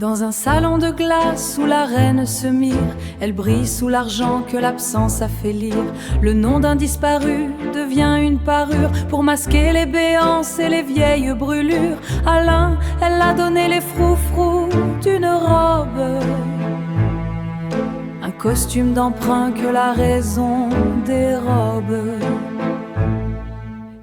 Dans un salon de glace où la reine se mire, elle brille sous l'argent que l'absence a fait lire. Le nom d'un disparu devient une parure pour masquer les béances et les vieilles brûlures. À l'un, elle a donné les froufrous d'une robe, un costume d'emprunt que la raison dérobe.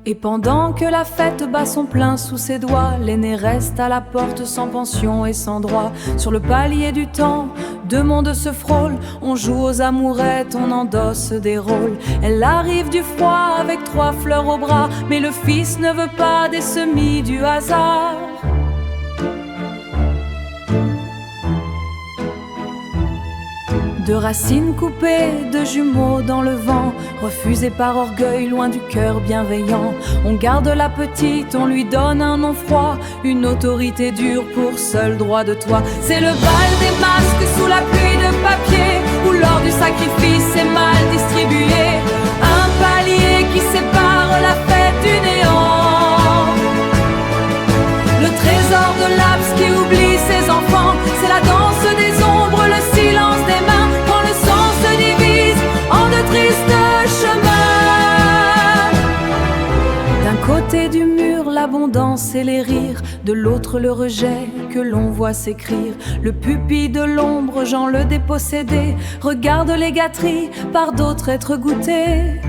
Et pendant que la fête bat son plein sous ses doigts, l'aîné reste à la porte sans pension et sans droit. Sur le palier du temps, deux mondes se frôlent. On joue aux amourettes, on endosse des rôles. Elle arrive du froid avec 3 fleurs au bras, mais le fils ne veut pas des semis du hasard. De racines coupées, de jumeaux dans le vent, refusés par orgueil, loin du cœur bienveillant. On garde la petite, on lui donne un nom froid, une autorité dure pour seul droit de toi. C'est le bal des masques sous la pluie de papier, où l'or du sacrifice est mal distribué. Un palier qui sépare la fête du néant. Le trésor de l'Abs qui oublie ses enfants, c'est la danse des ombres, le silence des mains. Triste chemin. D'un côté du mur, l'abondance et les rires, de l'autre le rejet que l'on voit s'écrire. Le pupille de l'ombre, Jean le dépossédé, regarde les gâteries par d'autres être goûtées.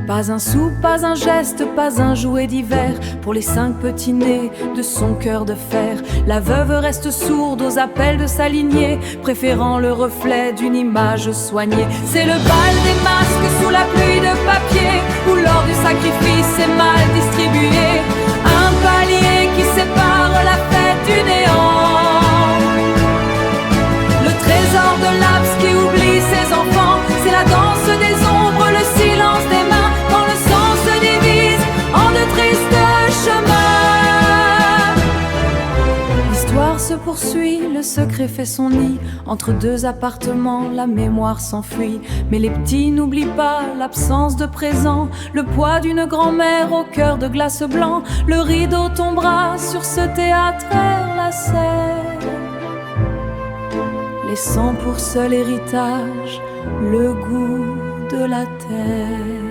Pas un sou, pas un geste, pas un jouet d'hiver pour les 5 petits nés de son cœur de fer. La veuve reste sourde aux appels de sa lignée, préférant le reflet d'une image soignée. C'est le bal des masques sous la pluie de papier, où l'or du sacrifice est mal distribué. Un palier qui sépare la fête du néant. Le trésor de l'Abs qui oublie ses enfants, c'est la danse des ombres, le silence des mains. Quand le sang se divise en de tristes chemins. L'histoire se poursuit, le secret fait son nid. Entre 2 appartements, la mémoire s'enfuit. Mais les petits n'oublient pas l'absence de présent, le poids d'une grand-mère au cœur de glace blanc. Le rideau tombera sur ce théâtre lacère, laissant pour seul héritage le goût de la terre.